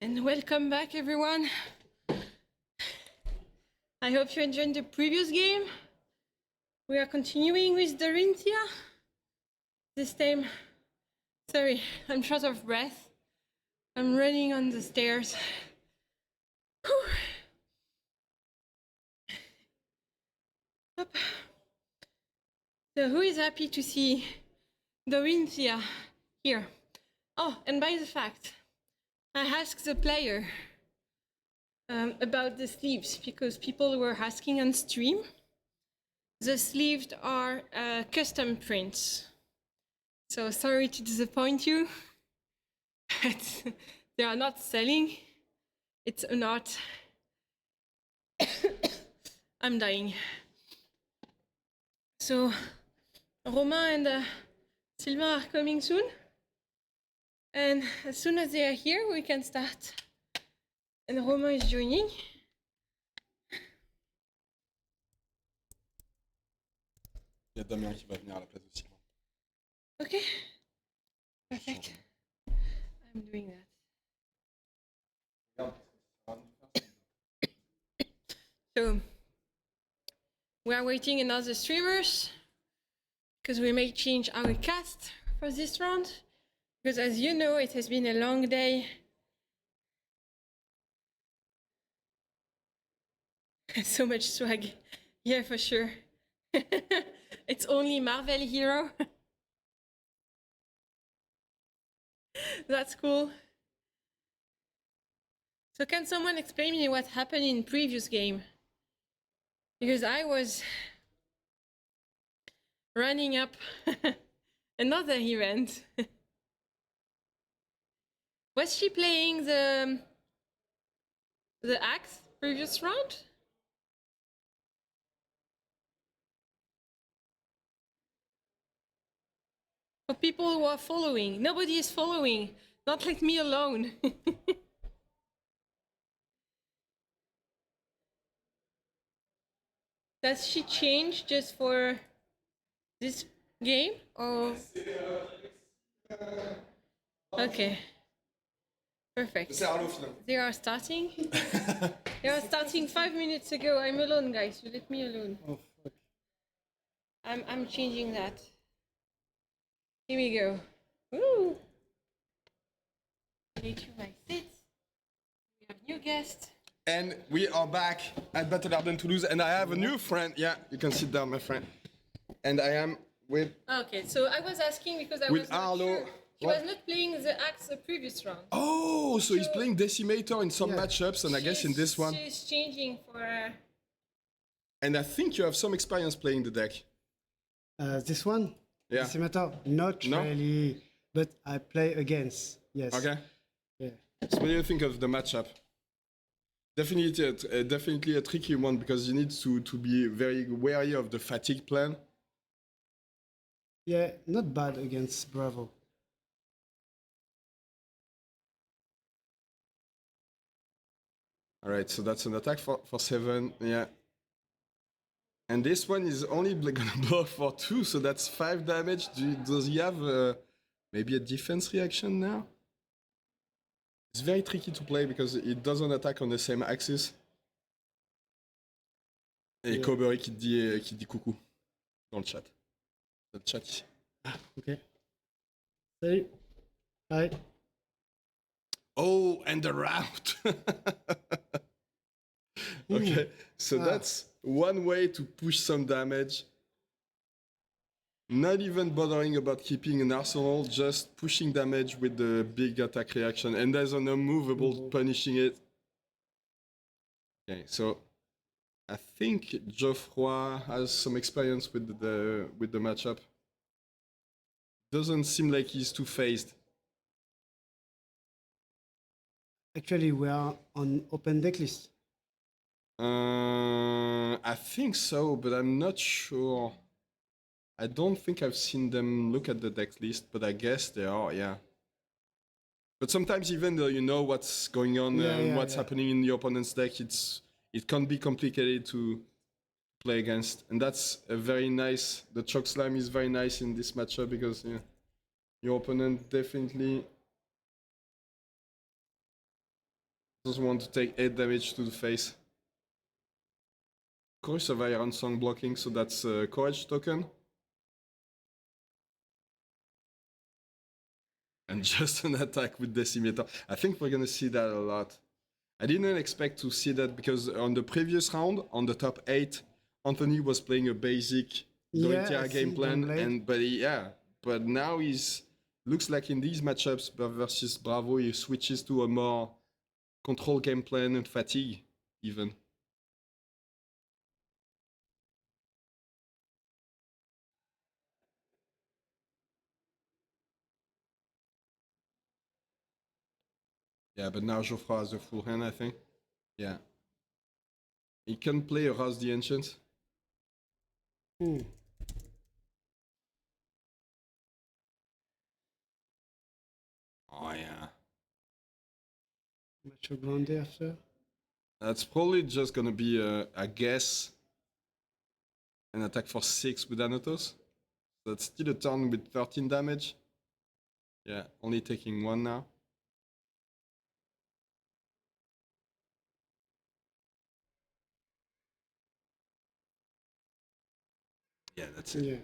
And welcome back, everyone. I hope you enjoyed the previous game. We are continuing with Dorinthea. This time, sorry, I'm short of breath. I'm running on the stairs. Whew. Up. So who is happy to see Dorinthea here? Oh, and by the fact, I asked the player about the sleeves because people were asking on stream. The sleeves are custom prints. So sorry to disappoint you, but they are not selling. It's an art. I'm dying. So Romain and Sylvain are coming soon. And as soon as they are here, we can start. And Romain is joining. Il y a Damien qui va venir à la place aussi. Okay, perfect. I'm doing that. So we are waiting another streamers because we may change our cast for this round. Because as you know, it has been a long day. So much swag. Yeah, for sure. It's only Marvel hero. That's cool. So can someone explain me what happened in previous game? Because I was running up another event. Was she playing the axe previous round? For people who are following, nobody is following. Not let me alone. Does she change just for this game or? Okay. Perfect. They are starting. They are starting 5 minutes ago. I'm alone, guys. You let me alone. Oh, fuck. I'm changing that. Here we go. Woo! Take you my seats. We have new guests. And we are back at Battle-Hardened Toulouse, and I have a new friend. Yeah, you can sit down, my friend. And I am with... Okay, so I was asking because I With was not Arlo. sure. He What? was not playing the axe the previous round. Oh, so he's playing Decimator in some Yeah. matchups, and I guess in this one. She's changing for... And I think you have some experience playing the deck. This one? Yeah. Decimator? Not No? really, but I play against. Yes. Okay. Yeah. So what do you think of the matchup? Definitely a tricky one because you need to be very wary of the fatigue plan. Yeah, not bad against Bravo. All right, so that's an attack for 7, yeah. And this one is only gonna blow for 2, so that's 5 damage. Does he have maybe a defense reaction now? It's very tricky to play because it doesn't attack on the same axis. Et Yeah. Cowboy qui dit coucou dans le chat. Dans le chat ici. Okay. Salut. Hi. Oh, and the route! Okay, so Ah. that's one way to push some damage. Not even bothering about keeping an arsenal, just pushing damage with the big attack reaction. And there's an unmovable punishing it. Okay, so I think Geoffroy has some experience with the matchup. Doesn't seem like he's too phased. Actually, we are on open deck list. I think so, but I'm not sure. I don't think I've seen them look at the deck list, but I guess they are, yeah. But sometimes even though you know what's going on and what's happening in the opponent's deck, it can be complicated to play against. And that's a very nice, the Choke Slam is very nice in this matchup because your opponent definitely Doesn't want to take 8 damage to the face. Course of Iron Song blocking, so that's a Courage token. And just an attack with Decimator. I think we're gonna see that a lot. I didn't expect to see that because on the previous round, on the top 8, Anthony was playing a basic Dorinthea game plan, but now he's looks like in these matchups versus Bravo, he switches to a more control game plan and fatigue even. Yeah, but now Geoffroy has a full hand, I think. Yeah. He can play Arouse the Ancients. Hmm. Oh, yeah. Macho Grande after. That's probably just gonna be, I guess, an attack for 6 with Anatos. That's still a turn with 13 damage. Yeah, only taking 1 now. Yeah, that's it. Yeah.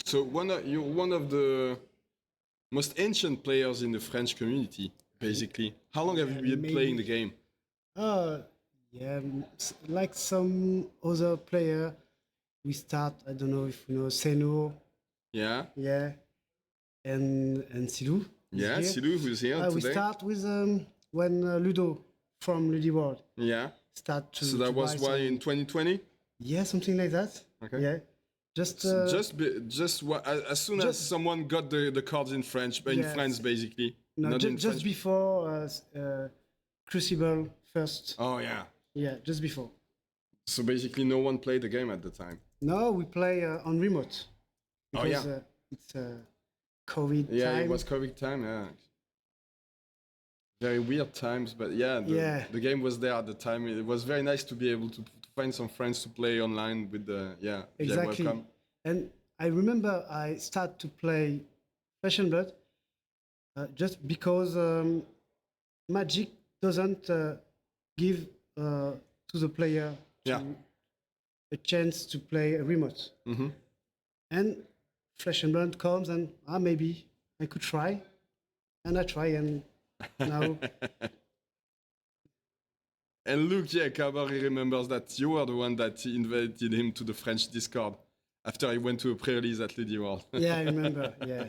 So you're one of the most ancient players in the French community, basically. How long have you been playing the game? Yeah, like some other player, we start. I don't know if you know Seno. Yeah. Yeah, and Silou. Yeah, Silou, who's here today. We start with when Ludo from Ludi World Yeah. start to. So that to was buy why some, in 2020? Yeah, something like that. Okay. Yeah, just as soon as someone got the cards in French, in Yes. France basically. no, Not in just French. before Crucible first. Oh yeah. Yeah, just before. So basically, no one played the game at the time. No, we play on remote. Oh, Because, yeah. It's COVID Yeah, time. it was COVID time. Yeah. Very weird times, but yeah, the game was there at the time. It was very nice to be able to find some friends to play online with the Exactly. webcam. And I remember I started to play Flesh and Blood just because Magic doesn't give to the player Yeah. a chance to play a remote. Mm-hmm. And Flesh and Blood comes and maybe I could try. And I try and now And look, yeah, Kabari remembers that you were the one that invited him to the French Discord after he went to a pre-release at Lady World. yeah, I remember. Yeah.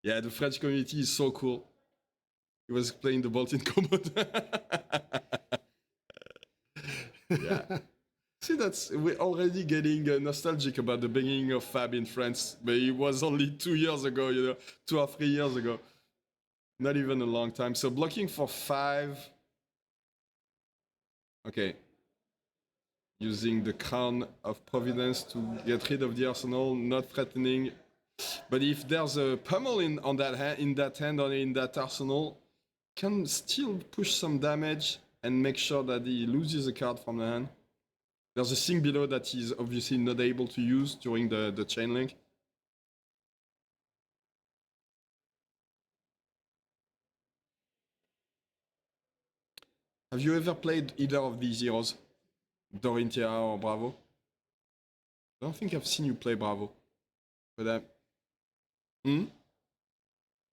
Yeah, the French community is so cool. He was playing the Bolt in combat. Yeah. See, we're already getting nostalgic about the beginning of Fab in France, but it was only 2 years ago, 2 or 3 years ago. Not even a long time. So blocking for 5. Okay. Using the Crown of Providence to get rid of the arsenal, not threatening. But if there's a pummel in that hand or in that arsenal, can still push some damage and make sure that he loses a card from the hand. There's a thing below that he's obviously not able to use during the chain link. Have you ever played either of these heroes? Dorinthea or Bravo? I don't think I've seen you play Bravo. But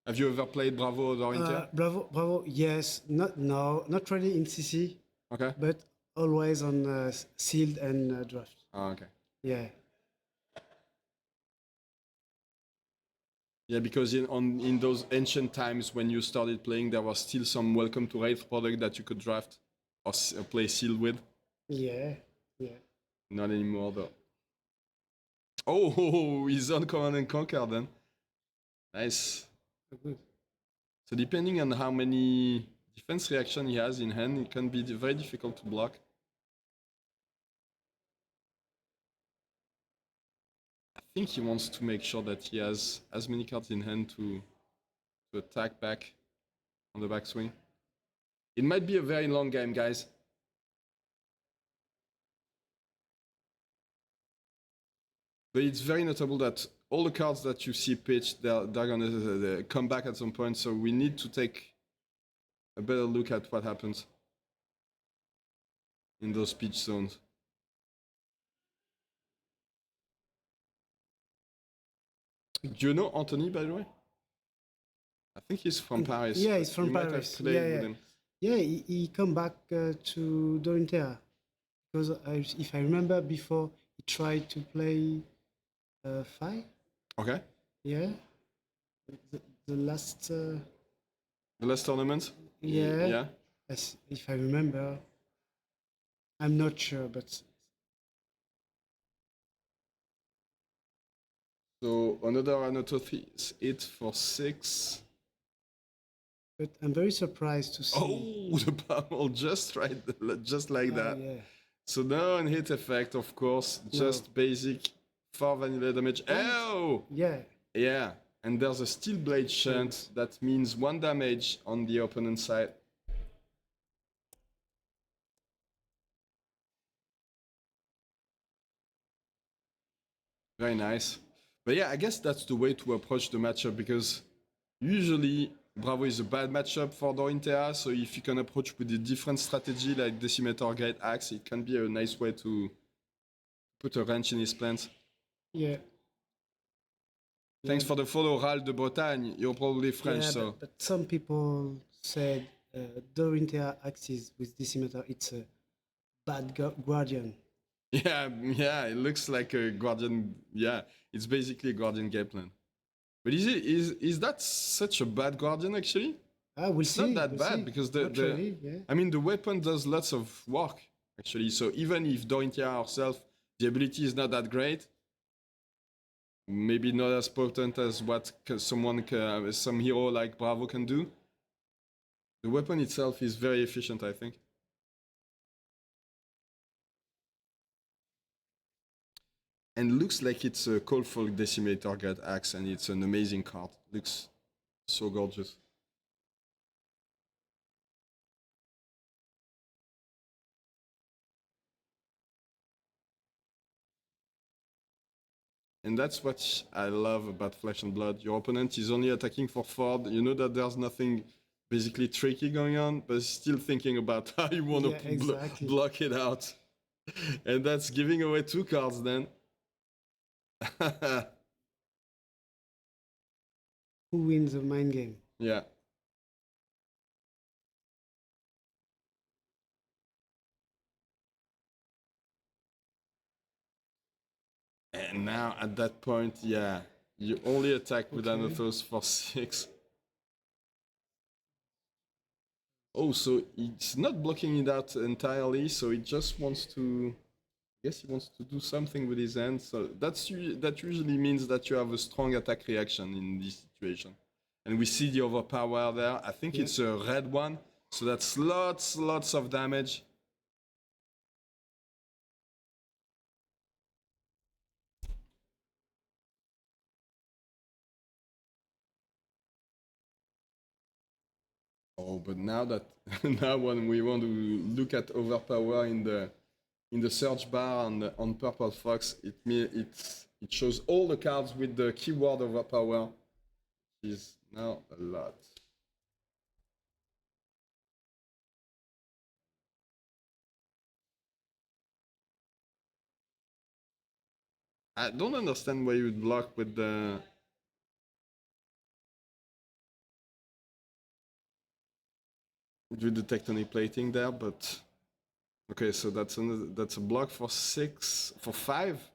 have you ever played Bravo or Dorinthea? Bravo. Yes, not really in CC, Okay. but always on sealed and draft. Oh, okay. Yeah. Yeah, because in those ancient times when you started playing, there was still some Welcome to Wraith product that you could draft or play sealed with. Yeah. Not anymore though. Oh, he's on Command and Conquer then. Nice. Good. So depending on how many defense reaction he has in hand, it can be very difficult to block. I think he wants to make sure that he has as many cards in hand to attack back on the backswing. It might be a very long game, guys. But it's very notable that all the cards that you see pitched, they're gonna come back at some point. So we need to take a better look at what happens in those pitch zones. Do you know Anthony, by the way? I think he's from Paris. Yeah, he's from you Paris. Might have played Yeah, with him. Yeah, he come back to Dorinthea because if I remember before, he tried to play 5. Okay. Yeah, the last. The last tournament? Yeah. Yeah. If I remember, I'm not sure, but So another Anatothis 8 for 6. I'm very surprised to see. Oh, the pummel just right, just like that. Yeah. So no on hit effect, of course, just basic 4 vanilla damage. Oh! Yeah. Yeah, and there's a steel blade shunt. That means 1 damage on the opponent's side. Very nice. But yeah, I guess that's the way to approach the matchup because usually Bravo is a bad matchup for Dorinthea. So if you can approach with a different strategy like Decimator Great Axe, it can be a nice way to put a wrench in his plans. Yeah. Thanks for the follow, Ral de Bretagne. You're probably French, Yeah, so. but some people said Dorinthea axis with Decimator, it's a bad guardian. Yeah, it looks like a Guardian. Yeah, it's basically a Guardian game plan. But is that such a bad Guardian actually? We'll It's see. not that bad because I mean the weapon does lots of work actually. So even if Dorinthea herself, the ability is not that great, maybe not as potent as what some hero like Bravo can do. The weapon itself is very efficient, I think. And looks like it's a Coldfolk Decimator Great Axe, and it's an amazing card. Looks so gorgeous. And that's what I love about Flesh and Blood. Your opponent is only attacking for 4. You know that there's nothing basically tricky going on, but still thinking about how you want to block it out. And that's giving away 2 cards then. Who wins the mind game? Yeah. And now at that point, yeah, you only attack with Anathos for 6. Oh, so it's not blocking it out entirely, so it just wants to... I guess he wants to do something with his hand, so that usually means that you have a strong attack reaction in this situation. And we see the overpower there. I think it's a red one, so that's lots of damage. Oh, but now that now when we want to look at overpower in the search bar on Purple Fox, it shows all the cards with the keyword overpower, which is now a lot. I don't understand why you would block with the tectonic plating there, but okay, so that's a block for 5.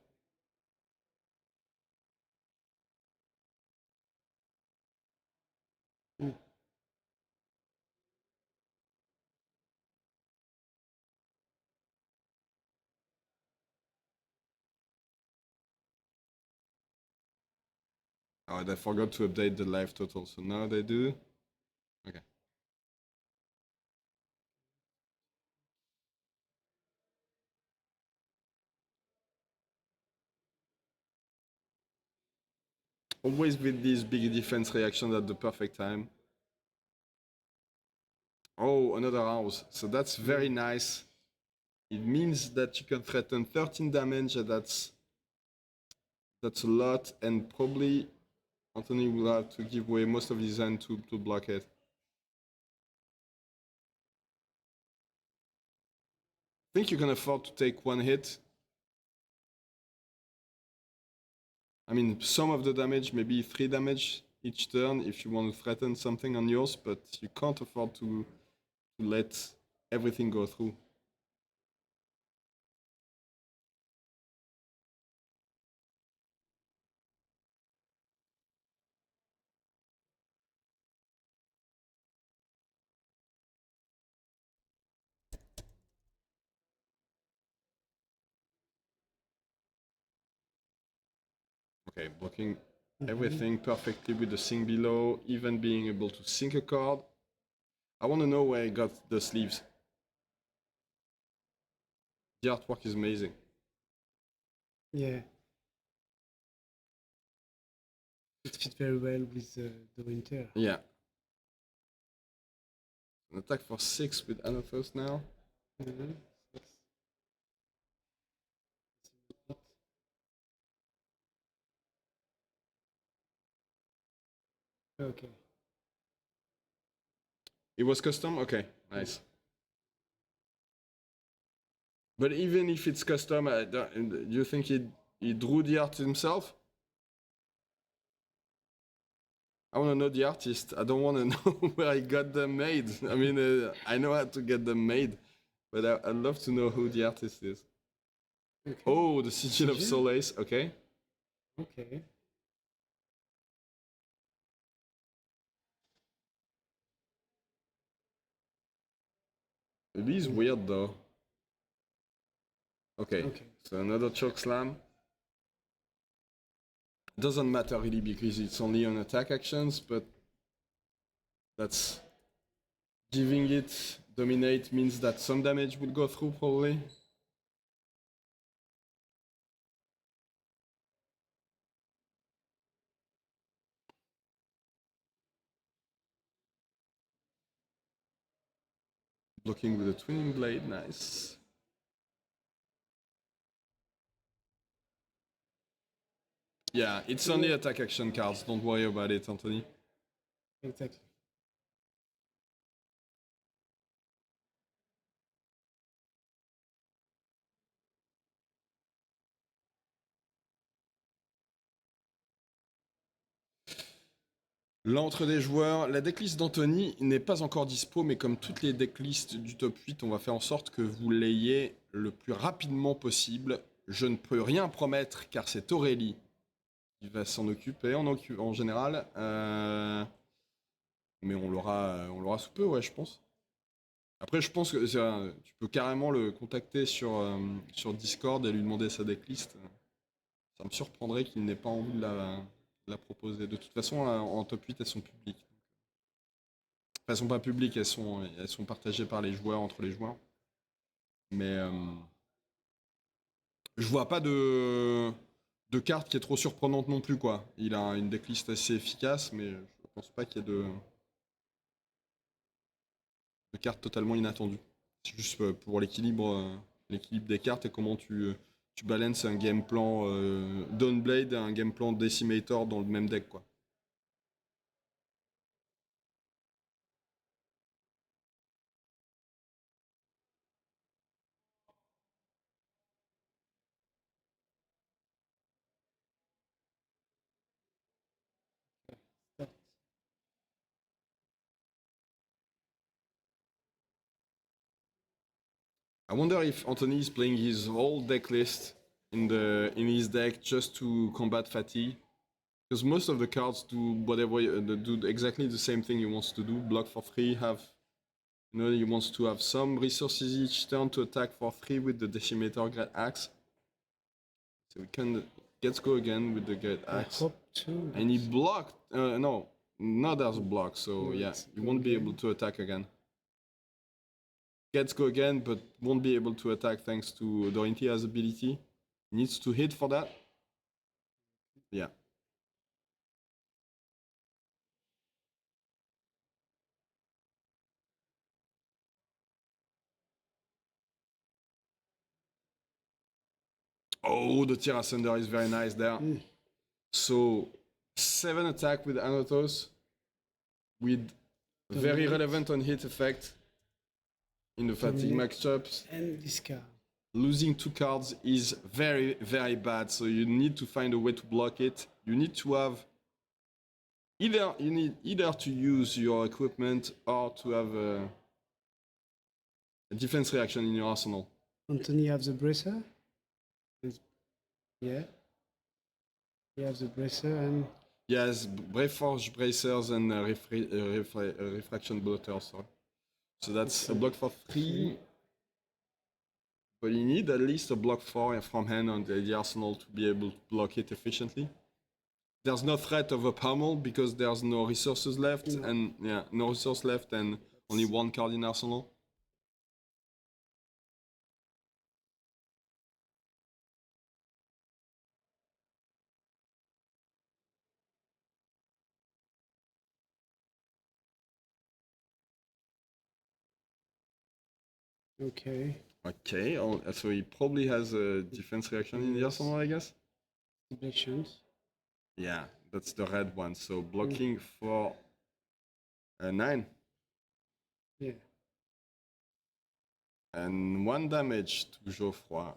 Oh, they forgot to update the life total, so now they do. Okay. Always with these big defense reactions at the perfect time. Oh, another house. So that's very nice. It means that you can threaten 13 damage, and that's a lot, and probably Anthony will have to give away most of his hand to block it. I think you can afford to take one hit. I mean, some of the damage, maybe 3 damage each turn if you want to threaten something on yours, but you can't afford to let everything go through. Okay, blocking everything perfectly with the thing below, even being able to sink a card. I want to know where I got the sleeves. The artwork is amazing. Yeah. It fits very well with Dorinthea. Yeah. An attack for 6 with Anathos now. Mhm. Okay. It was custom? Okay, nice. But even if it's custom, do you think he drew the art himself? I want to know the artist. I don't want to know where he got them made. I mean, I know how to get them made, but I'd love to know who the artist is. Okay. Oh, the Sigil of Sigil? Solace. Okay. Okay. It is weird though. Okay. Okay. So another choke slam. Doesn't matter really because it's only on attack actions, but that's giving it dominate means that some damage will go through probably. Blocking with a twinning blade, nice. Yeah, it's only attack action cards. Don't worry about it, Anthony. Exactly. L'entre des joueurs, la decklist d'Anthony n'est pas encore dispo, mais comme toutes les decklists du top 8, on va faire en sorte que vous l'ayez le plus rapidement possible. Je ne peux rien promettre car c'est Aurélie qui va s'en occuper en général. Mais on l'aura sous peu, ouais, je pense. Après, je pense que tu peux carrément le contacter sur Discord et lui demander sa decklist. Ça me surprendrait qu'il n'ait pas envie de la proposer. De toute façon, en top 8, elles sont publiques. Enfin, elles sont pas publiques, elles sont partagées par les joueurs, entre les joueurs. Mais je vois pas de carte qui est trop surprenante non plus, quoi. Il a une decklist assez efficace, mais je pense pas qu'il y ait de cartes totalement inattendues. C'est juste pour l'équilibre des cartes et comment tu balances un game plan Dawnblade et un game plan Decimator dans le même deck, quoi. I wonder if Anthony is playing his whole deck list in his deck just to combat fatigue, because most of the cards do whatever do exactly the same thing he wants to do. Block for 3, he wants to have some resources each turn to attack for 3 with the Decimator Great Axe. So we can let's go again with the Great Axe. I hope to. And he blocked. No, not as a block. So yeah, he won't be able to attack again. Gets go again, but won't be able to attack thanks to Dorinthea's ability. Needs to hit for that. Yeah. Oh, the Tear Asunder is very nice there. So 7 attack with Anotos with very relevant on hit effect in the fatigue matchups. And this card. Losing 2 cards is very, very bad. So you need to find a way to block it. You need to have either to use your equipment or to have a defense reaction in your arsenal. Anthony have the bracer. Yeah. He has the bracer and Yes, Brave Forge bracers and refraction blotters. Sorry. So that's a block for 3. But you need at least a block 4 from hand on the arsenal to be able to block it efficiently. There's no threat of a pummel because there's no resources left, and no resource left, and only 1 card in arsenal. okay. Okay, so he probably has a defense reaction in the arsenal, I guess. Deflections. Yeah, that's the red one. So blocking for 9. Yeah. And 1 damage to Geoffroy.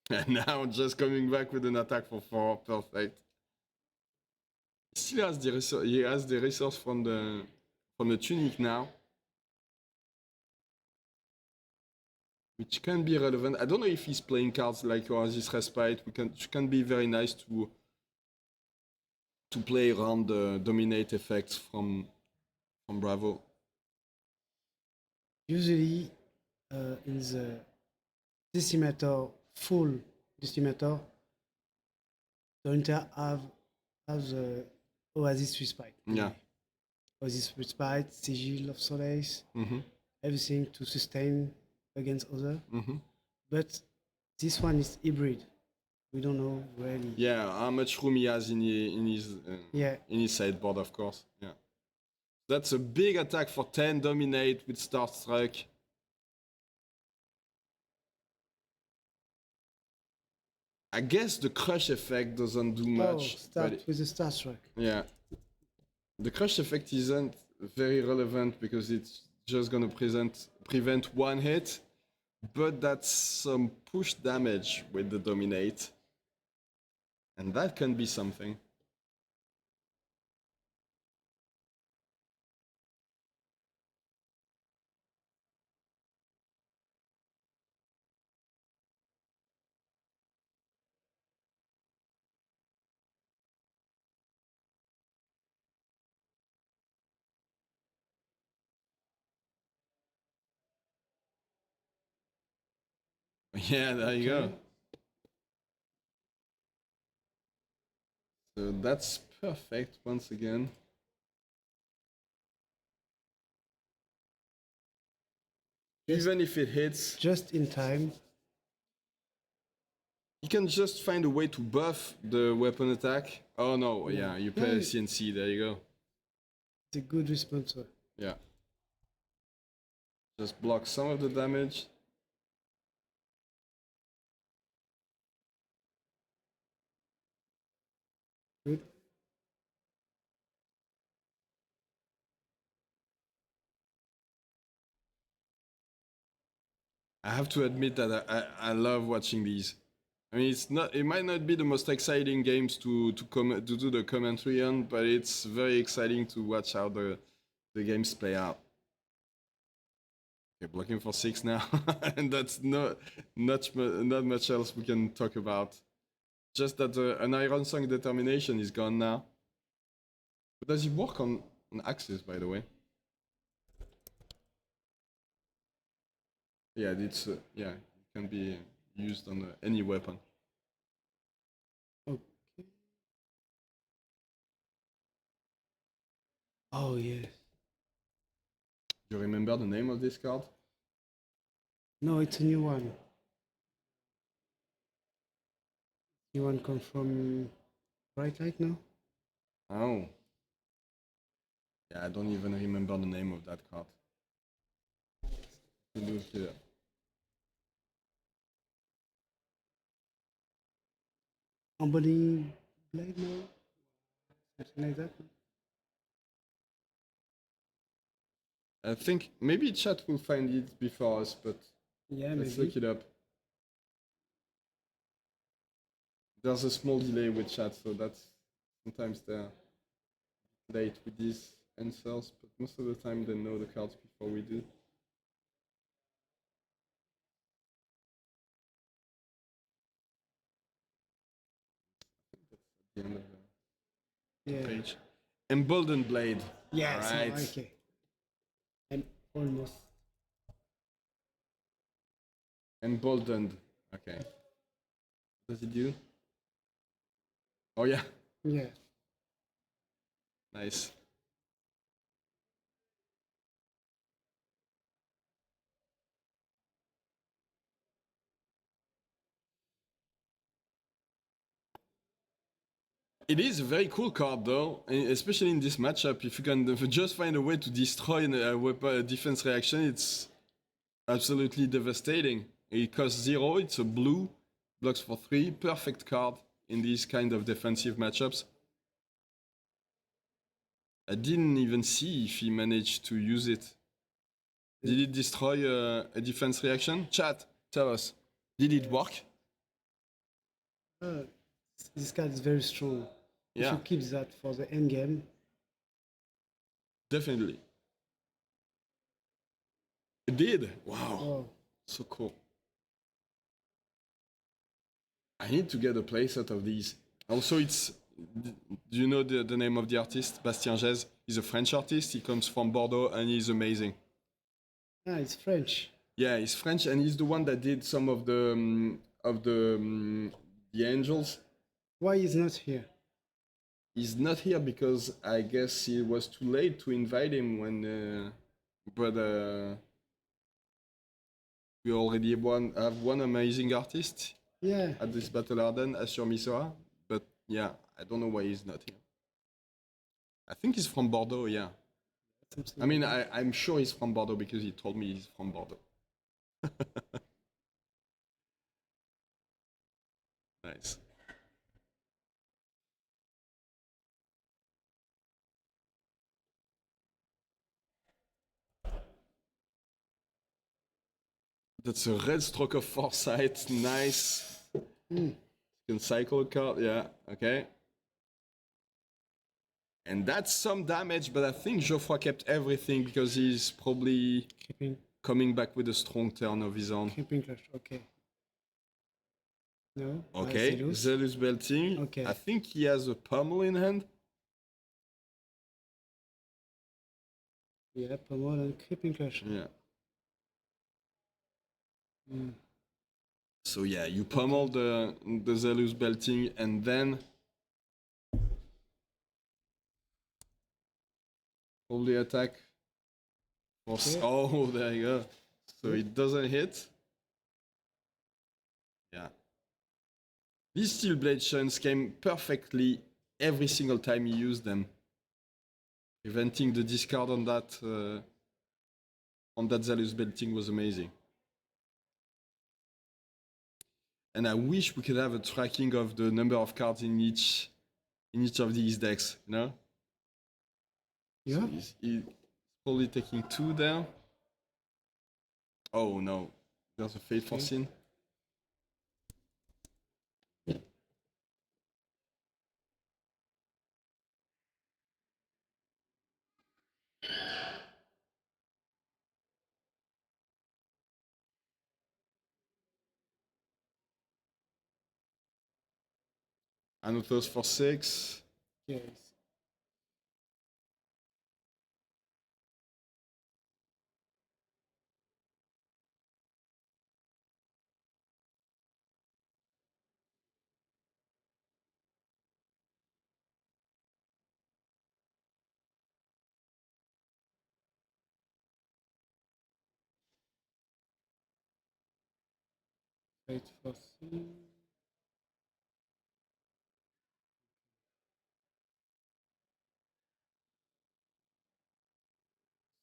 And now just coming back with an attack for 4. Perfect. He still has the resource. He has the resource from the tunic now, which can be relevant. I don't know if he's playing cards like Oasis Respite, which can be very nice to play around the dominate effects from Bravo. Usually in the decimator, full decimator, Dorinthea have the Oasis Respite. Yeah. Oasis Respite, Sigil of Solace, everything to sustain against other. But this one is hybrid. We don't know really. Yeah, how much room he has in his sideboard, of course. Yeah. That's a big attack for 10 dominate with Starstruck. I guess the crush effect doesn't do much. Start with the Starstruck. Yeah. The crush effect isn't very relevant because it's just gonna prevent 1 hit, but that's some push damage with the dominate. And that can be something. Yeah, there you go. So that's perfect once again. Even if it hits, Just in time. you can just find a way to buff the weapon attack. Oh no, yeah, you play CNC, there you go. It's a good response. Yeah. Just block some of the damage. Good. I have to admit that I love watching these. I mean, it might not be the most exciting games to do the commentary on, but it's very exciting to watch how the games play out. Okay, blocking for 6 now, and that's not much else we can talk about. Just that an Iron Song determination is gone now. But does it work on Axis, by the way? Yeah, it can be used on any weapon. Okay. Oh yes. Do you remember the name of this card? No, it's a new one. New one come from Bright Light now? Oh. Yeah, I don't even remember the name of that card. Look here. Somebody blade now? Something like that? I think maybe chat will find it before us, but Yeah, let's maybe. look it up. There's a small delay with chat, so that's sometimes they're late with these answers, but most of the time they know the cards before we do. That's at the end of the Yeah. page. Emboldened Blade. Yeah, so, Right. okay. I'm almost. Emboldened. Okay. What does it do? Oh yeah. Yeah. Nice. It is a very cool card though, especially in this matchup. If you can just find a way to destroy a weapon, defense reaction, it's absolutely devastating. It costs 0, it's a blue, blocks for 3, perfect card in these kind of defensive matchups. I didn't even see if he managed to use it. Did it destroy a defense reaction? Chat, tell us. Did it work? This card is very strong. If Yeah, you keep that for the end game, definitely. It did. Wow, oh, so cool. I need to get a playset of these. Also, it's. Do you know the name of the artist? Bastien Gez. He's a French artist. He comes from Bordeaux and he's amazing. it's French. Yeah, he's French and he's the one that did some of the angels. Why is not here? He's not here because I guess it was too late to invite him when. But we already have one amazing artist Yeah. at this Battle-Hardened, Assur Misora. But yeah, I don't know why he's not here. I think he's from Bordeaux, yeah. I mean, I'm sure he's from Bordeaux because he told me he's from Bordeaux. Nice. That's a red stroke of foresight. Nice. You can cycle a card, yeah, okay. And that's some damage, but I think Geoffroy kept everything because he's probably Keeping, coming back with a strong turn of his own. keeping clash. Okay. No. Okay, Toulouse. Zealous Belting. Okay. I think he has a pummel in hand. Yeah, Pommel and keeping clash. Yeah. Mm. So yeah, you pummel the Zealous Belting and then probably attack. Okay. Oh, there you go. So it doesn't hit. Yeah. These Steel Blade Shuns came perfectly every single time you use them. Preventing the discard on that Zealous Belting was amazing. And I wish we could have a tracking of the number of cards in each of these decks, you know? Yeah. So he's probably taking 2 there. Oh no, there's a Fate for Sin. Anothos for 6. Yes. Wait for C.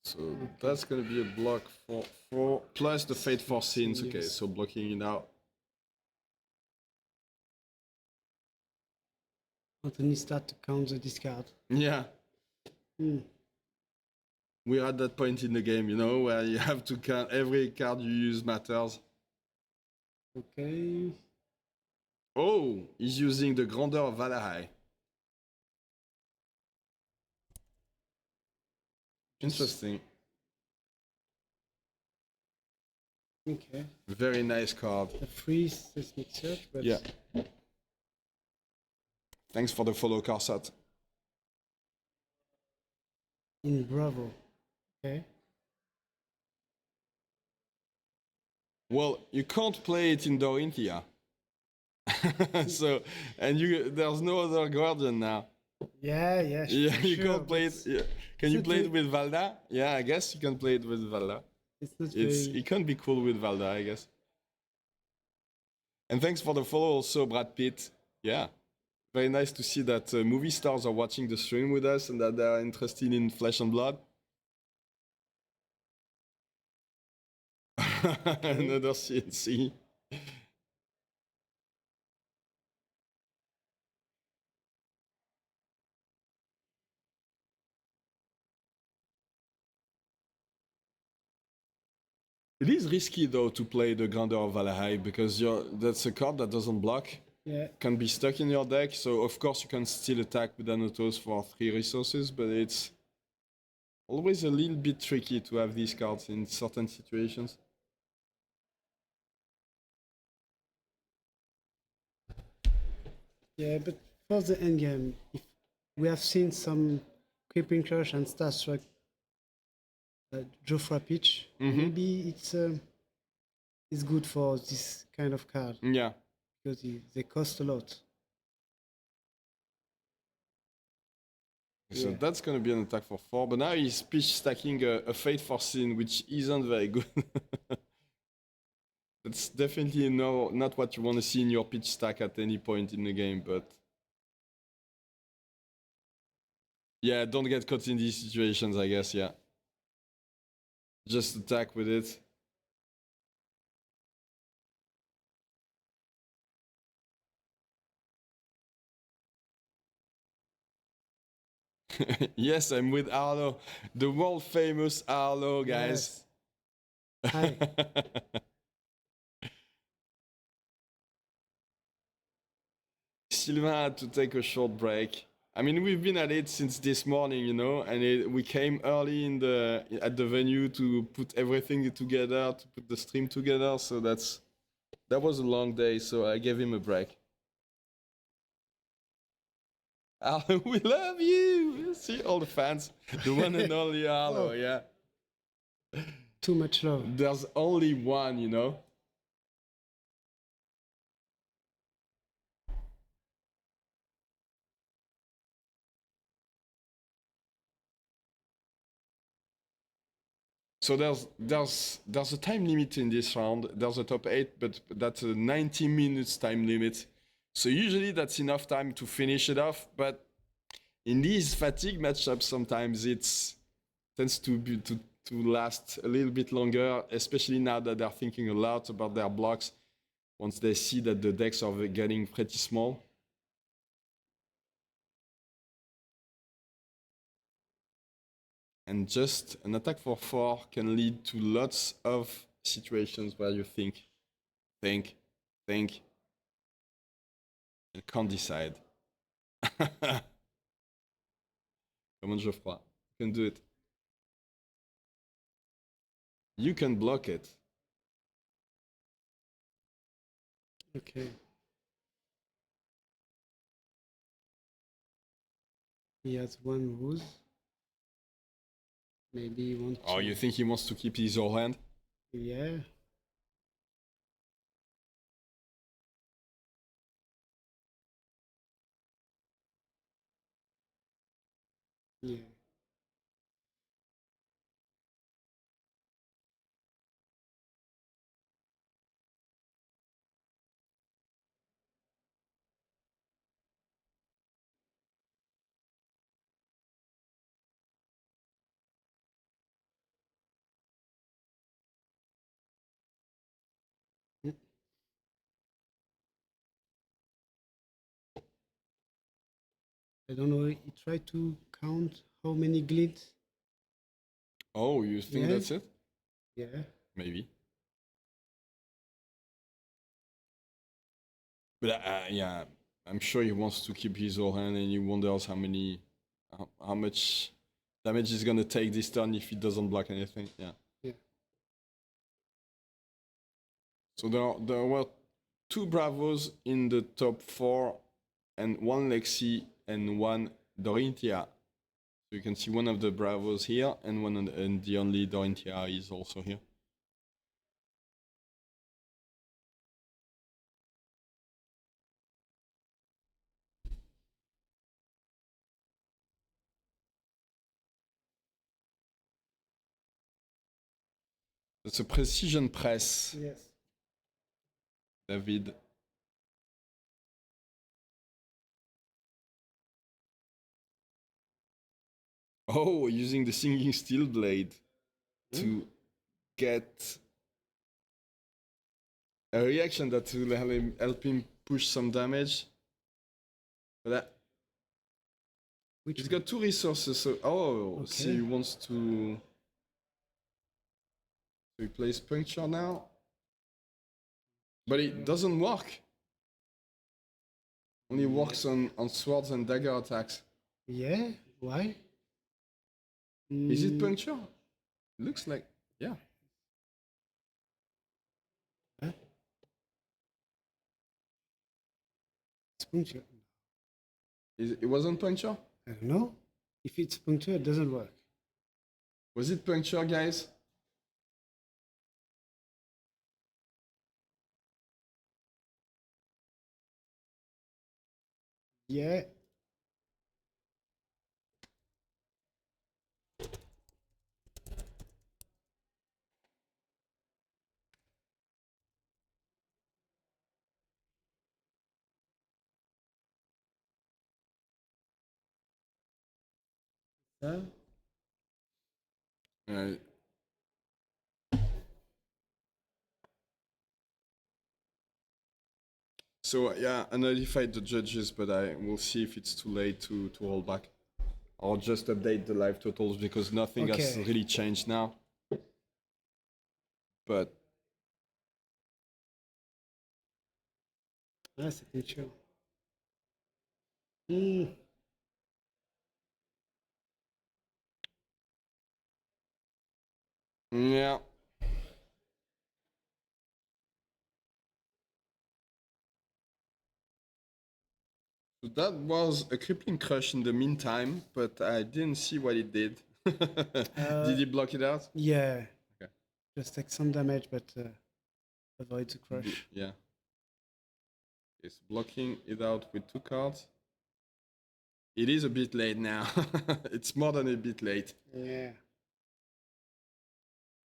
So that's gonna be a block for 4 plus the Fate for Sins. Okay, Yes. so blocking it out. Anthony start to count the discard. Yeah. Hmm. We're at that point in the game, you know, where you have to count every card you use matters. Okay. Oh, he's using the Grandeur of Valahai. Interesting. Okay. Very nice card. The free seismic search, but Yeah. Thanks for the follow, Carsat. in Bravo. Okay. Well, you can't play it in Dorinthea. So, and there's no other Guardian now. Yeah, Yeah, you sure, can't play it. but Yeah. Can you not play it very- with Valda? Yeah, I guess you can play it with Valda. It's not very. It can be cool with Valda, I guess. And thanks for the follow also, Brad Pitt. Yeah. Very nice to see that movie stars are watching the stream with us and that they are interested in Flesh and Blood. Another CNC. It is risky though to play the Grandeur of Valahai because that's a card that doesn't block. Yeah. Can be stuck in your deck, so of course you can still attack with Anotos for 3 resources, but it's always a little bit tricky to have these cards in certain situations. Yeah, but for the end game, if we have seen some Creeping Crush and Starstruck Geoffrey pitch, maybe it's good for this kind of card Yeah. because they cost a lot. So Yeah. that's going to be an attack for 4, but now he's pitch stacking a Fate for Sin, which isn't very good. That's definitely not what you want to see in your pitch stack at any point in the game, but... Yeah, don't get caught in these situations, I guess, yeah. Just attack with it. Yes, I'm with Arlo, the world famous Arlo, guys. Yes. Hi. Sylvain had to take a short break. I mean, we've been at it since this morning, you know, and we came early at the venue to put everything together, to put the stream together. So that was a long day. So I gave him a break. Arlo, we love you. See all the fans, the one and only Arlo, Oh. yeah. Too much love. There's only one, you know. So there's a time limit in this round. There's a top 8, but that's a 90 minutes time limit. So usually that's enough time to finish it off. But in these fatigue matchups, sometimes it tends to last a little bit longer, especially now that they're thinking a lot about their blocks. Once they see that the decks are getting pretty small. And just an attack for 4 can lead to lots of situations where you think, and can't decide. Come on, Geoffroy. You can do it. You can block it. Okay. He has one ruse. Maybe he wants Oh, to... you think he wants to keep his whole hand? Yeah. Yeah. I don't know. He tried to count how many glints. Oh, you think Yeah. that's it? Yeah. Maybe. But yeah, I'm sure he wants to keep his whole hand, and he wonders how much damage he's gonna take this turn if he doesn't block anything. Yeah. Yeah. So there were two Bravos in the top 4, and one Lexi and one Dorinthea. So you can see one of the Bravos here, and and the only Dorinthea is also here. It's a precision press, Yes. David. Oh, using the Singing Steel Blade to get a reaction that will help him push some damage. But Which he's one? got 2 resources, so so Okay. he wants to replace Puncture now. But it doesn't work. Only works on swords and dagger attacks. Yeah. Why? Is it Mm, Puncture? Looks like, yeah. huh? It's puncture. It wasn't Puncture? I don't know. If it's puncture, it doesn't work. Was it Puncture, guys? Yeah. Huh? Uh, so yeah, I notified the judges, but I will see if it's too late to hold back. I'll just update the live totals because nothing has Okay. really changed now. But Ah, c'est puncture. Hmm. yeah. So that was a crippling crush in the meantime, but I didn't see what it did. Did he block it out? Yeah. Okay. Just take some damage, but avoid the crush. Yeah. It's blocking it out with 2 cards. It is a bit late now. It's more than a bit late. Yeah.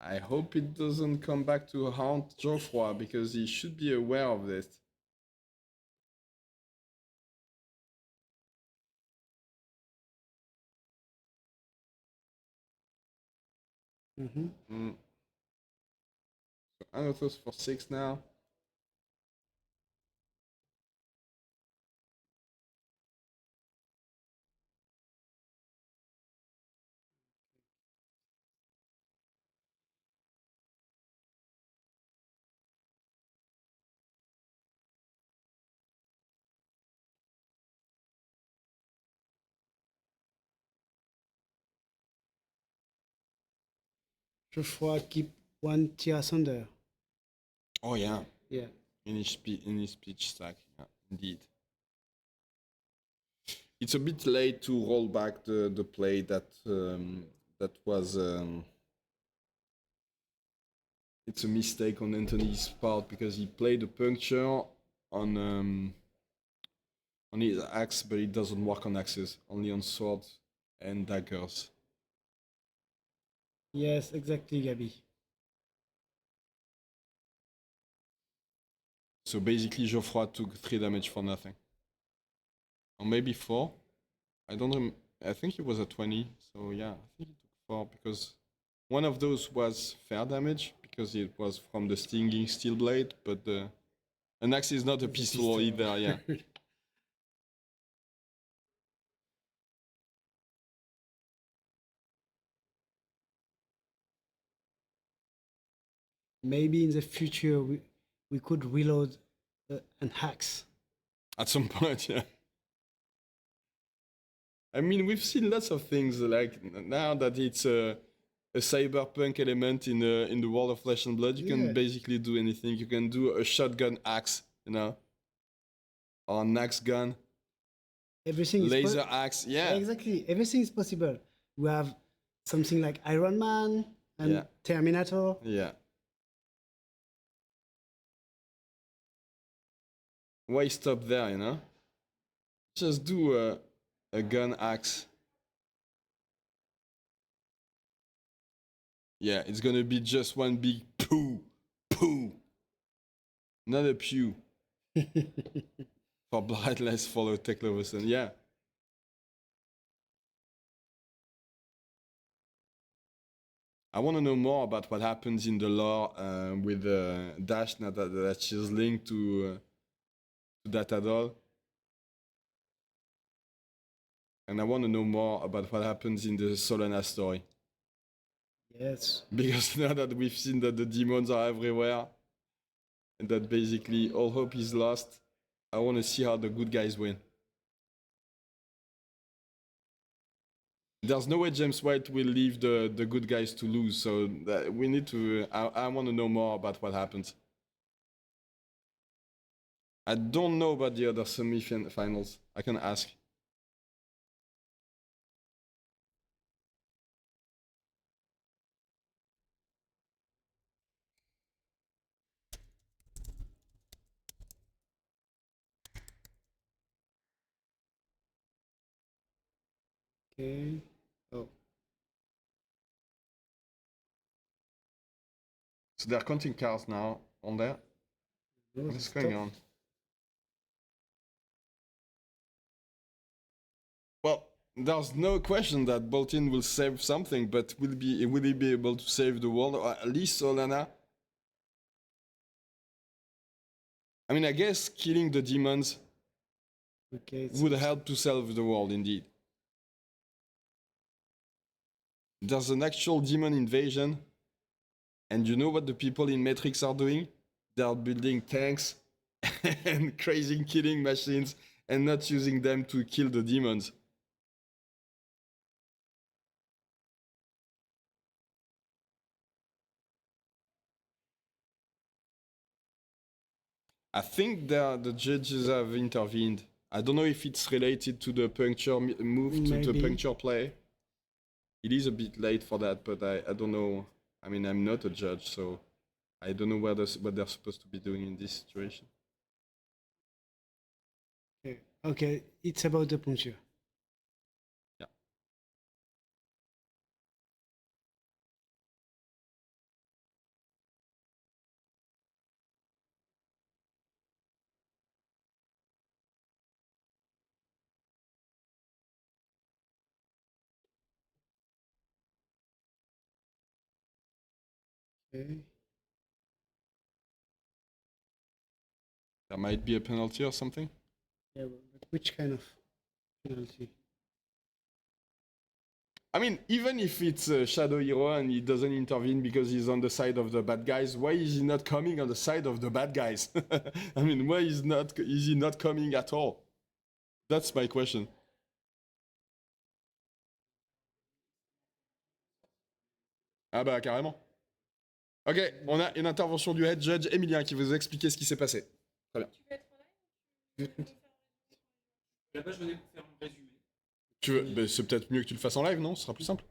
I hope it doesn't come back to haunt Geoffroy because he should be aware of this. Mm-hmm. So Anothos for 6 now. Geoffroy keep one tier asunder. Oh yeah, Yeah. in his speech stack. Yeah, indeed. It's a bit late to roll back the play that was. It's a mistake on Anthony's part because he played a puncture on his axe, but it doesn't work on axes, only on swords and daggers. Yes, exactly, Gabi. So basically, Geoffroy took 3 damage for nothing, or maybe 4. I don't remember. I think he was at 20. So yeah, I think he took 4 because one of those was fair damage because it was from the stinging steel blade, but an axe is not a pistol either. Yeah. maybe in the future we could reload an axe. At some point, yeah. I mean, we've seen lots of things like now that it's a cyberpunk element in the world of Flesh and Blood. You can Yeah. basically do anything. You can do a shotgun axe, you know, or an axe gun, Everything is laser axe. Yeah, exactly. Everything is possible. We have something like Iron Man and Yeah. Terminator. yeah. Why stop there? You know, just do a gun axe. Yeah, it's gonna be just one big poo, poo, not a pew. For Bloodless follow Tech Loverson. Yeah. I want to know more about what happens in the lore with Dash now that she's linked to that doll. And I want to know more about what happens in the Solana story. Yes. Because now that we've seen that the demons are everywhere and that basically all hope is lost, I want to see how the good guys win. There's no way James White will leave the good guys to lose, so we need to. I want to know more about what happens. I don't know about the other semi-finals. I can ask. Okay. Oh. So they're counting cards now on there. No, What's that's going tough. on? Well, there's no question that Bolton will save something, but will he be able to save the world, or at least Solana? I mean, I guess killing the demons Okay. would help to save the world, indeed. There's an actual demon invasion, and you know what the people in Matrix are doing? They're building tanks and crazy killing machines and not using them to kill the demons. I think the judges have intervened. I don't know if it's related to the puncture move, to the Maybe. puncture play. It is a bit late for that, but I don't know. I mean, I'm not a judge, so I don't know what they're supposed to be doing in this situation. Okay. Okay. It's about the puncture. Yeah. Okay. There might be a penalty or something. Yeah. But which kind of penalty? I mean, even if it's a shadow hero and he doesn't intervene because he's on the side of the bad guys, why is he not coming on the side of the bad guys? I mean, why is he not coming at all? That's my question. Ah bah carrément. Ok, on a une intervention du head judge Emilien qui va vous expliquer ce qui s'est passé. Très bien. Là-bas, je venais pour faire un résumé. Ben, c'est peut-être mieux que tu le fasses en live, non? Ce sera plus simple.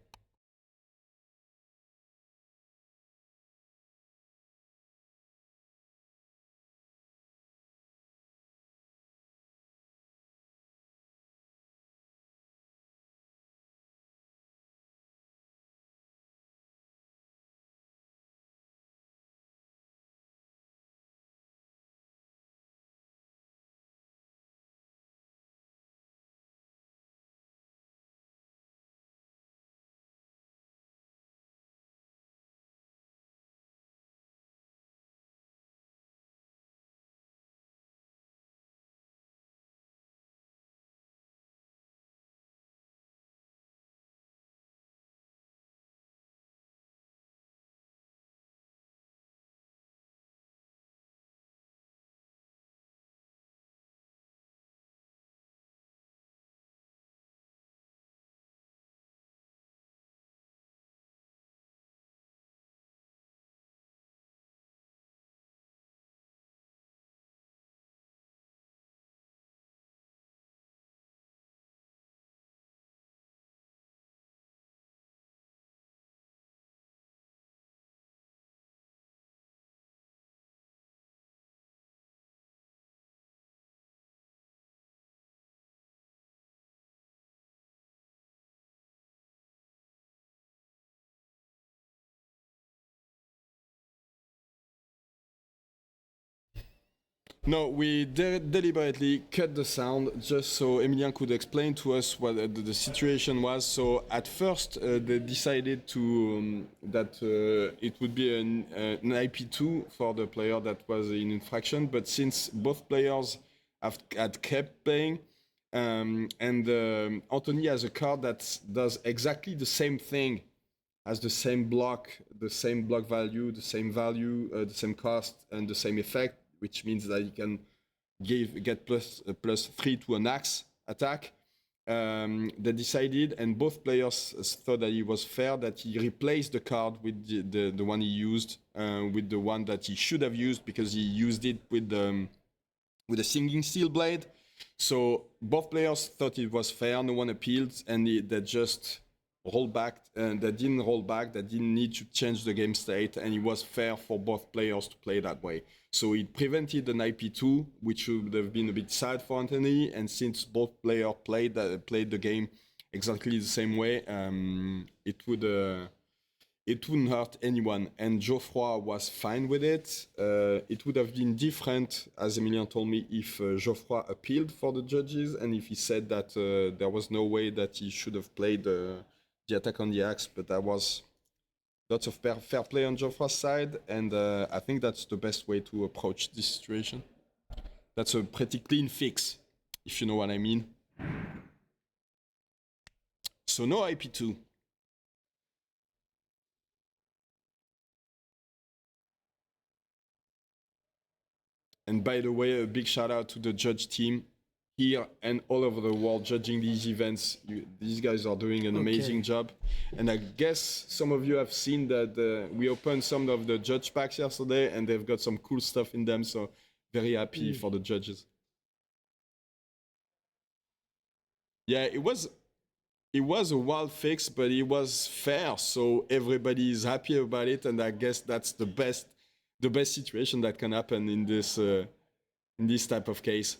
No, we deliberately cut the sound just so Emilian could explain to us what the situation was. So at first they decided to that it would be an IP2 for the player that was in infraction, but since both players had kept playing, and Anthony has a card that does exactly the same thing, has the same block value, the same cost, and the same effect, which means that you can get plus 3 to an axe attack. They decided, and both players thought that it was fair, that he replaced the card with the one he used with the one that he should have used, because he used it with a singing steel blade. So both players thought it was fair, no one appealed, and they just rolled back, and they didn't roll back, they didn't need to change the game state, and it was fair for both players to play that way. So it prevented an IP2, which would have been a bit sad for Anthony, and since both players played the game exactly the same way, it wouldn't hurt anyone, and Geoffroy was fine with it. It would have been different, as Emilien told me, if Geoffroy appealed for the judges, and if he said that there was no way that he should have played the attack on the axe, but that was lots of fair play on Geoffroy's side, and I think that's the best way to approach this situation. That's a pretty clean fix, if you know what I mean. So no IP2. And by the way, a big shout out to the judge team here and all over the world judging these events. These guys are doing an amazing job. And I guess some of you have seen that we opened some of the judge packs yesterday, and they've got some cool stuff in them. So very happy for the judges. Yeah, it was a wild fix, but it was fair. So everybody is happy about it. And I guess that's the best situation that can happen in this type of case.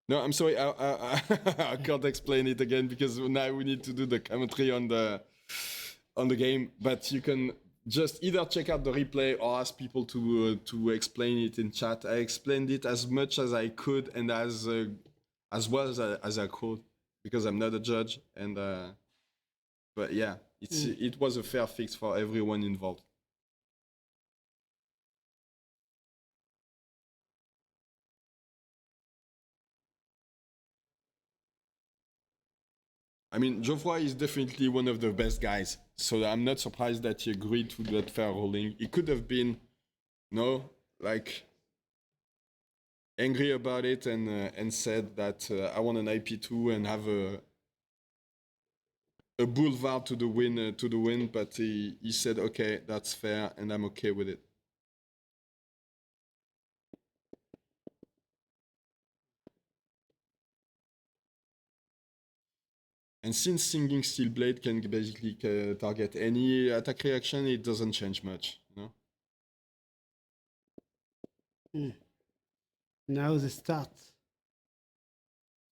No, I'm sorry, I can't explain it again because now we need to do the commentary on the game. But you can just either check out the replay or ask people to explain it in chat. I explained it as much as I could and as well as I could, because I'm not a judge. And but yeah, it was a fair fix for everyone involved. I mean, Geoffroy is definitely one of the best guys, so I'm not surprised that he agreed to that fair ruling. He could have been, like angry about it and said that I want an IP2 and have a boulevard to the win, but he said, okay, that's fair, and I'm okay with it. And since Singing Steel Blade can basically target any attack reaction, it doesn't change much, Now they start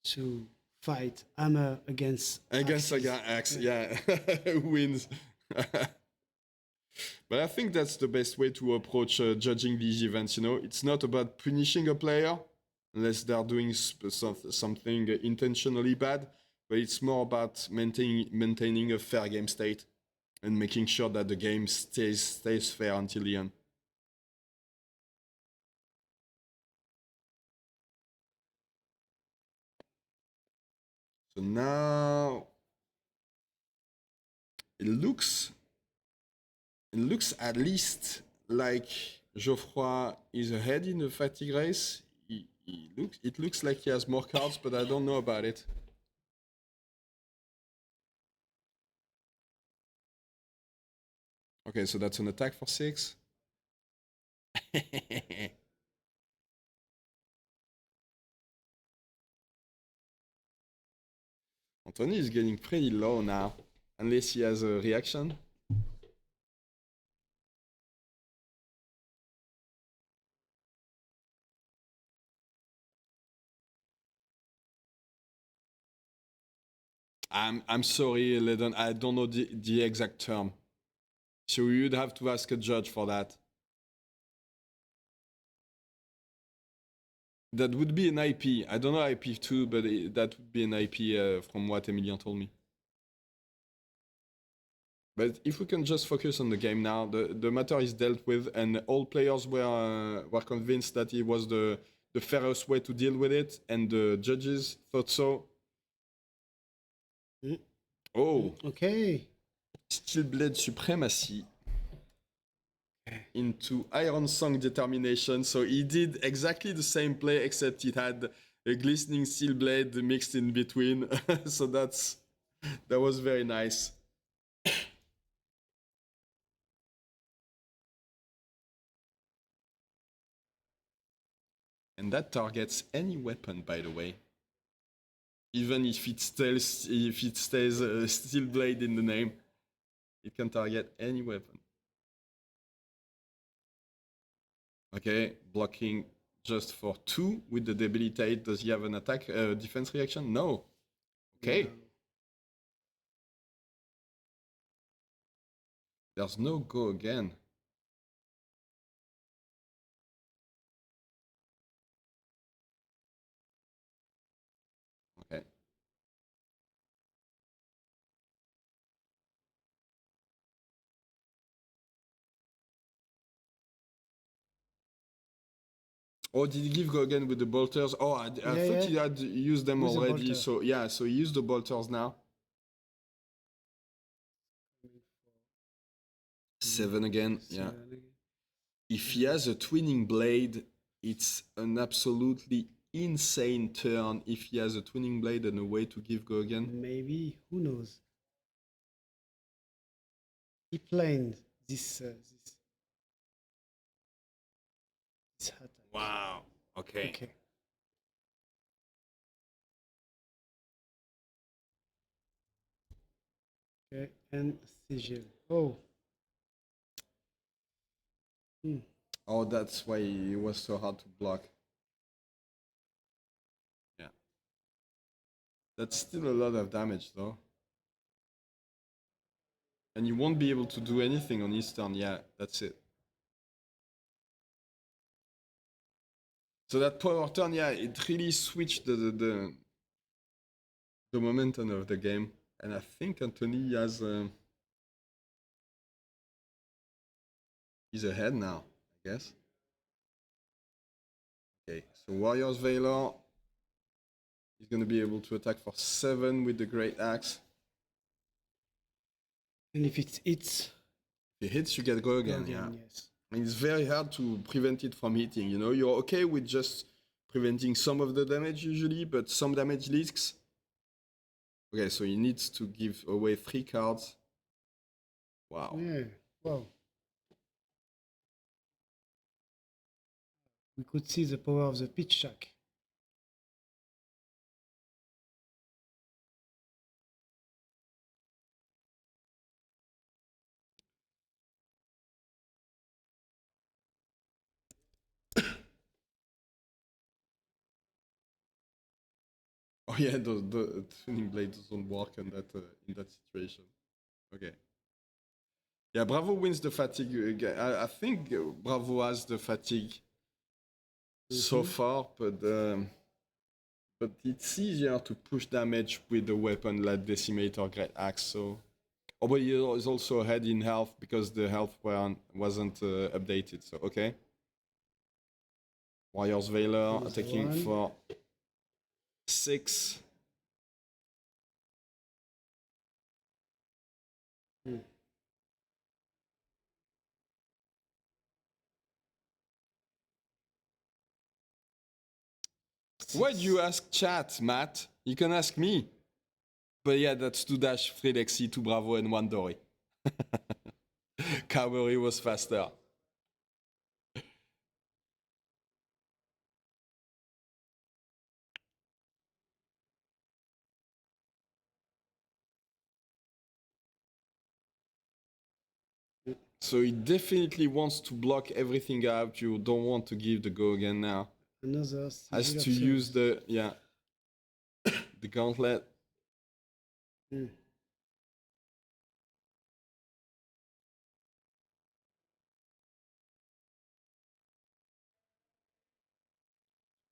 to fight hammer against axe, yeah. Who wins? But I think that's the best way to approach judging these events. It's not about punishing a player unless they're doing something intentionally bad, but it's more about maintaining a fair game state and making sure that the game stays fair until the end. So now it looks at least like Geoffroy is ahead in the fatigue race. It looks like he has more cards, but I don't know about it. Okay, so that's an attack for 6. Anthony is getting pretty low now, unless he has a reaction. I'm sorry, Ledon. I don't know the exact term. So you'd have to ask a judge for that. That would be an IP. I don't know IP2, but that would be an IP from what Emilien told me. But if we can just focus on the game now, the matter is dealt with, and all players were convinced that it was the fairest way to deal with it, and the judges thought so. Oh, Okay. Steelblade Supremacy into Iron Song Determination. So he did exactly the same play, except it had a glistening steel blade mixed in between. So that was very nice. And that targets any weapon, by the way. Even if it stays steel blade in the name, it can target any weapon. Okay, blocking just for 2 with the debilitate. Does he have an attack defense reaction? No. Okay. There's no go again. Okay. Oh, did he give go again with the bolters? Oh, I thought he had used them With the already. bolter. So yeah, so he used the bolters now. 7 again. Yeah. If he has a twinning blade, it's an absolutely insane turn. If he has a twinning blade and a way to give go again. Maybe, who knows? He planned this attack. Wow. Okay. Okay. Okay, and sigil. Oh. Oh, that's why it was so hard to block. Yeah. That's still a lot of damage, though. And you won't be able to do anything on his turn. Yeah, that's it. So that power turn, yeah, it really switched the momentum of the game. And I think Anthony has... he's ahead now, I guess. Okay, so Warrior's Valor is going to be able to attack for 7 with the Great Axe. And if it hits... If it hits, you get go again, yeah. Yes. And it's very hard to prevent it from hitting, you know? You're okay with just preventing some of the damage usually, but some damage leaks. Okay, so he needs to give away 3 cards. Wow. Yeah, wow. We could see the power of the pitch shack. Oh yeah, the tuning blade doesn't work in that situation. Okay. Yeah, Bravo wins the fatigue. I think Bravo has the fatigue so far, but it's easier to push damage with the weapon like Decimate or Great Axe. So, oh, but he is also ahead in health because the health wasn't updated. So okay. Warrior's Valor attacking for 6. Why do you ask chat, Matt? You can ask me. But yeah, that's 2 dash, 3 Lexi, 2 Bravo, and 1 Dory. Cavalry was faster. So he definitely wants to block everything out. You don't want to give the go again now. Another Has to use the, yeah, the gauntlet. Mm.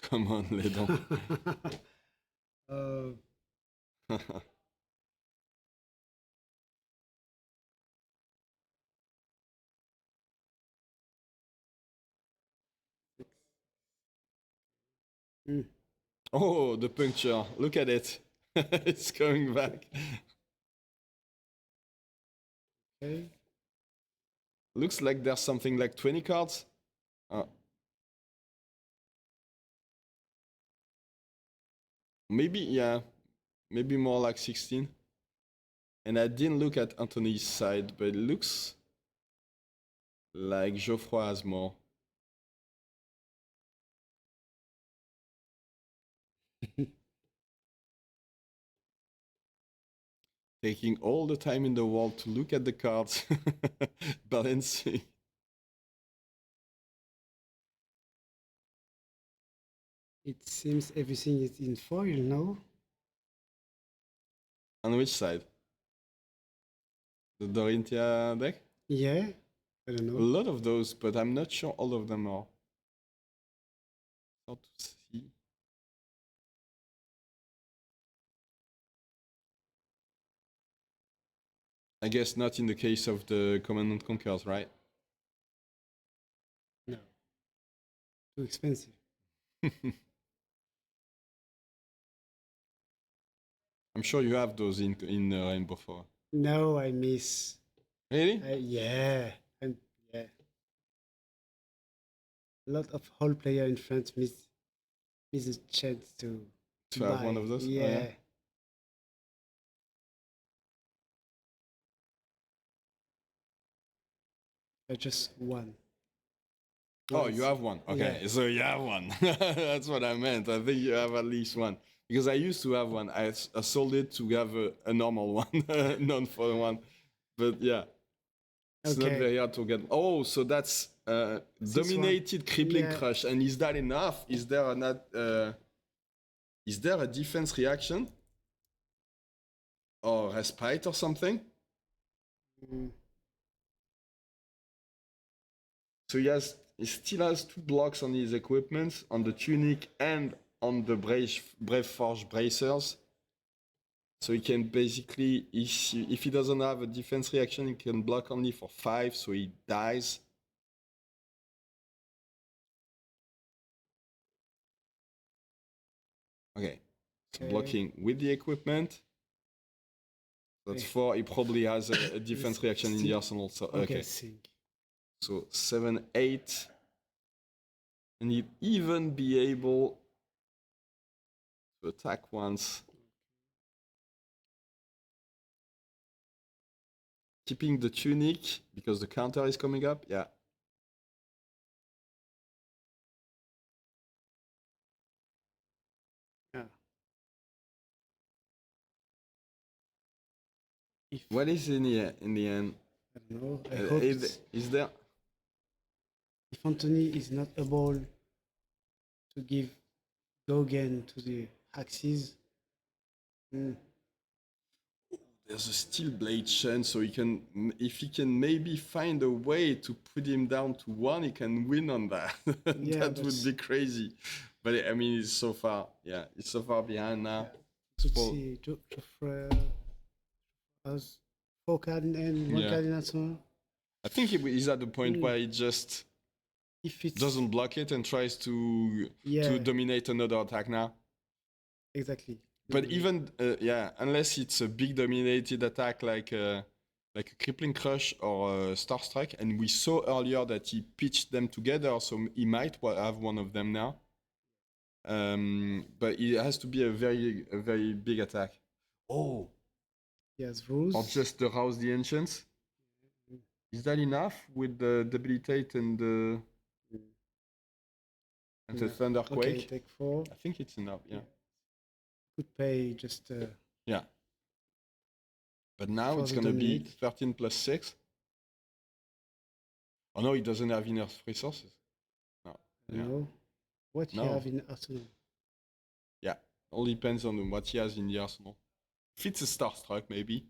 Come on, Ledon. Uh, mm. Oh, the puncture. Look at it. It's going back. Okay. Looks like there's something like 20 cards. Maybe, yeah. Maybe more like 16. And I didn't look at Anthony's side, but it looks like Geoffroy has more. Taking all the time in the world to look at the cards. Balancing. It seems everything is in foil now. On which side? The Dorinthea deck? Yeah, I don't A know. lot of those, but I'm not sure all of them are. Hard to see. I guess not in the case of the Command and Conquers, right? No, too expensive. I'm sure you have those in Rainbow 4. No, I miss. Really? Yeah, and yeah, a lot of whole player in France miss a chance to Have buy. one of those? Oh, Yeah. yeah. I just one. Oh, you have one. Okay, Yeah. so you have one. That's what I meant. I think you have at least one. Because I used to have one. I sold it to have a normal one, non for one. But yeah, it's not Okay. very hard to get. Oh, so that's dominated crippling Yeah. crush. And is that enough? Is there a defense reaction or respite or something? Mm. So he still has 2 blocks on his equipment, on the tunic and on the Brave Forge bracers. So he can basically, if he doesn't have a defense reaction, he can block only for 5, so he dies. Okay, so blocking with the equipment. That's 4. He probably has a defense reaction in the arsenal. So okay. So 7, 8. And he'd even be able to attack once. Keeping the tunic because the counter is coming up. Yeah. Yeah. What is in the end? I don't know. I hope Is there? if Anthony is not able to give Dogen to the Axis. There's a steel blade chance, so if he can maybe find a way to put him down to 1, he can win on that. Yeah, That would be crazy. But I mean, it's so far behind now. To see Geoffrey has 4 cards and 1 card in arsenal. I think he's at the point where he just If it doesn't block it and tries to dominate another attack now. Exactly. But even unless it's a big dominated attack like a crippling crush or a starstruck, and we saw earlier that he pitched them together, so he might have one of them now. But it has to be a very big attack. Oh, yes, rules. or just the Rouse the Ancients. Is that enough with the debilitate and the thunderquake? Okay, take 4. I think it's enough. Yeah. Could pay just. Yeah. But now it's going to be 13 plus 6. Oh no, he doesn't have enough resources. No. No. What you have in arsenal? Yeah. All depends on what he has in the arsenal. If it's a Starstruck, maybe.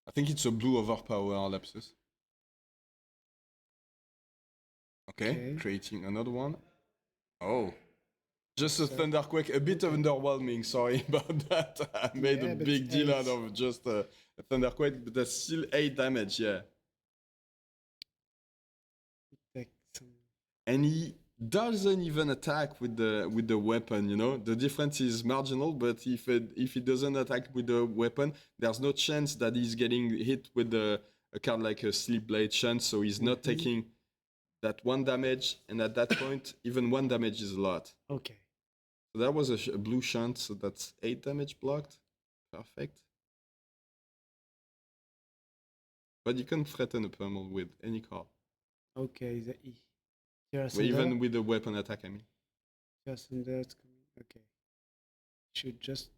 I think it's a blue overpower lapsus. Okay, creating another one. Oh. Just a Thunderquake, a bit underwhelming, sorry about that. I made a big deal out of just a Thunderquake, but that's still 8 damage, yeah. And he doesn't even attack with the weapon, you know? The difference is marginal, but if he doesn't attack with the weapon, there's no chance that he's getting hit with a card like a Sleep Blade chance, so he's not taking that 1 damage, and at that point, even 1 damage is a lot. Okay. So that was a blue shunt, so that's 8 damage blocked. Perfect. But you can threaten a pummel with any card. Okay, the E. Well, even with a weapon attack, I mean. Okay. Should just.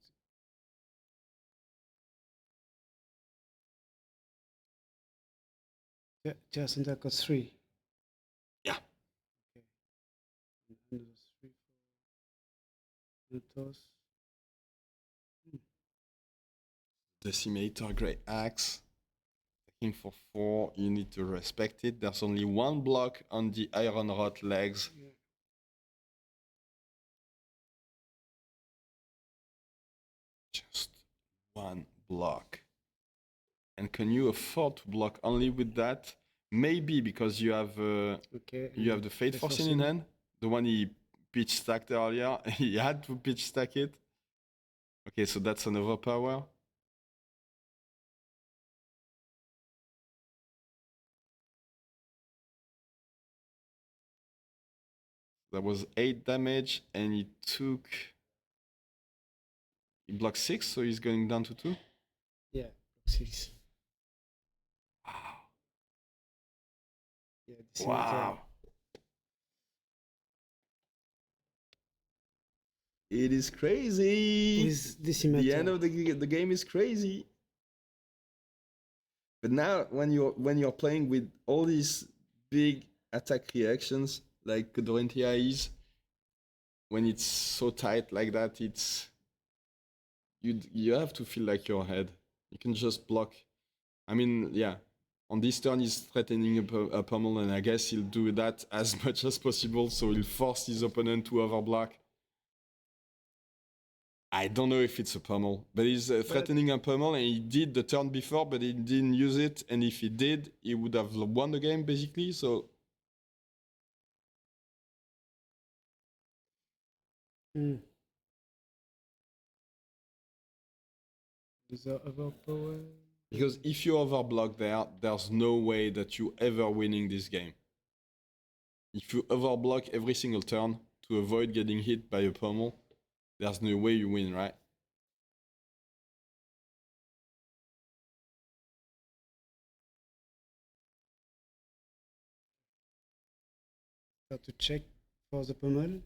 Tearsunder costs 3. Yeah. Okay. And another 3 for Natos. Decimator, Great Axe. Attacking for 4, you need to respect it. There's only 1 block on the Iron Rot legs. Yeah. Just 1 block. And can you afford to block only with that? Maybe because you have you have the Fate Forcing in hand, the one he pitch stacked earlier. He had to pitch stack it. Okay, so that's an overpower. That was 8 damage, and he blocked 6, so he's going down to 2. Yeah, 6. Wow. Yeah, this Wow. It is crazy. The end of the game is crazy. But now, when you're playing with all these big attack reactions, like Dorinthea is, when it's so tight like that, it's you have to feel like your head. You can just block. I mean, yeah. On this turn, he's threatening a pummel, and I guess he'll do that as much as possible, so he'll force his opponent to overblock. I don't know if it's a pummel, but he's threatening a pummel, and he did the turn before, but he didn't use it, and if he did, he would have won the game, basically, so... Because if you overblock there, there's no way that you ever winning this game. If you overblock every single turn to avoid getting hit by a pummel, there's no way you win, right? Got to check for the pummel.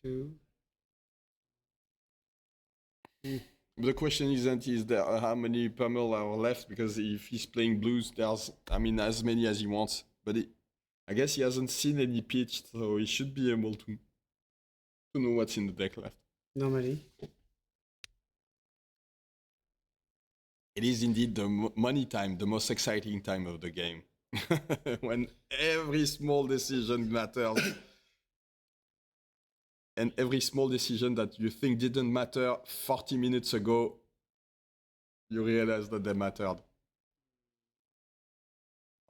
Two. The question isn't is there how many pummel are left, because if he's playing blues, there's, I mean, as many as he wants. But I guess he hasn't seen any pitched, so he should be able to know what's in the deck left. Normally. It is indeed the money time, the most exciting time of the game. When every small decision matters. And every small decision that you think didn't matter 40 minutes ago, you realize that they mattered.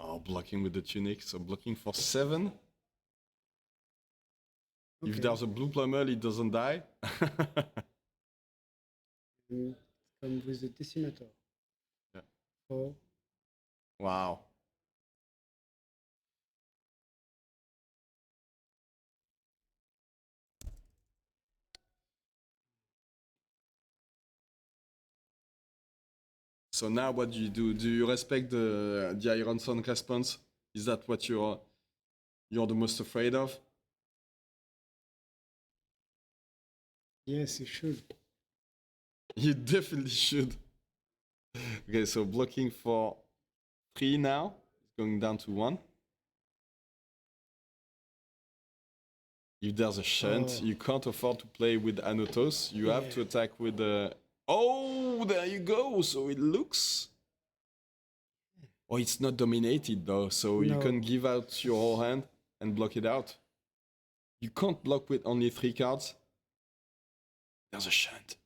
Oh, blocking with the tunic, so blocking for 7. Okay. If there's a blue pummel, it doesn't die. Come with the decimator. Yeah. 4. Wow. So now what do you do? Do you respect the Iron Sun response? Is that what you're the most afraid of? Yes, you should. You definitely should. Okay, so blocking for 3 now. He's going down to 1. If there's a shunt, you can't afford to play with Anotos. You have to attack with the... Oh, there you go. So it looks... Oh, it's not dominated though, so you can give out your whole hand and block it out. You can't block with only 3 cards. There's a shunt.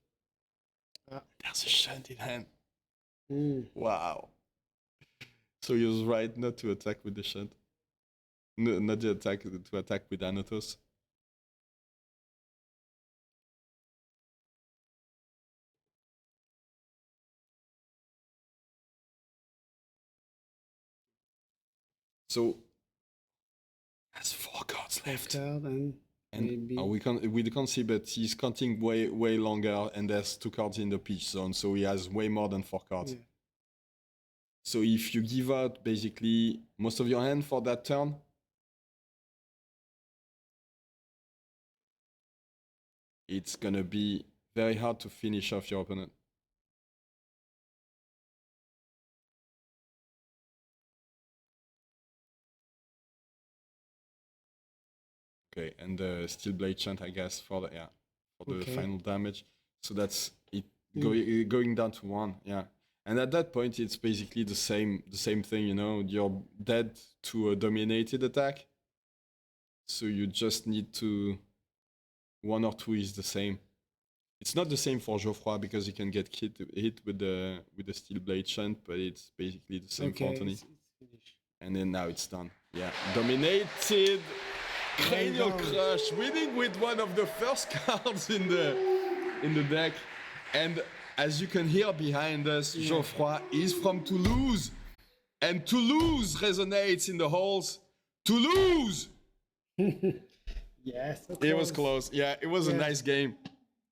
There's a shunt in hand. Wow. So he was right not to attack with the shunt. No, not to attack with Anotos. So has 4 cards left. And maybe... we can't see, but he's counting way longer, and there's 2 cards in the pitch zone, so he has way more than 4 cards. Yeah. So if you give out basically most of your hand for that turn, it's gonna be very hard to finish off your opponent. Okay, and the Steel Blade Chant, I guess, for the final damage. So that's it going down to 1, yeah. And at that point, it's basically the same thing, you know. You're dead to a dominated attack, so you just need to 1 or 2 is the same. It's not the same for Geoffroy because he can get hit with the Steel Blade Chant, but it's basically the same for Anthony. It's And then now it's done. Yeah, dominated. Cranial Crush, winning with one of the first cards in the deck. And as you can hear behind us, Geoffroy is from Toulouse. And Toulouse resonates in the halls. Toulouse! Yes. It was close. Yeah, it was a nice game.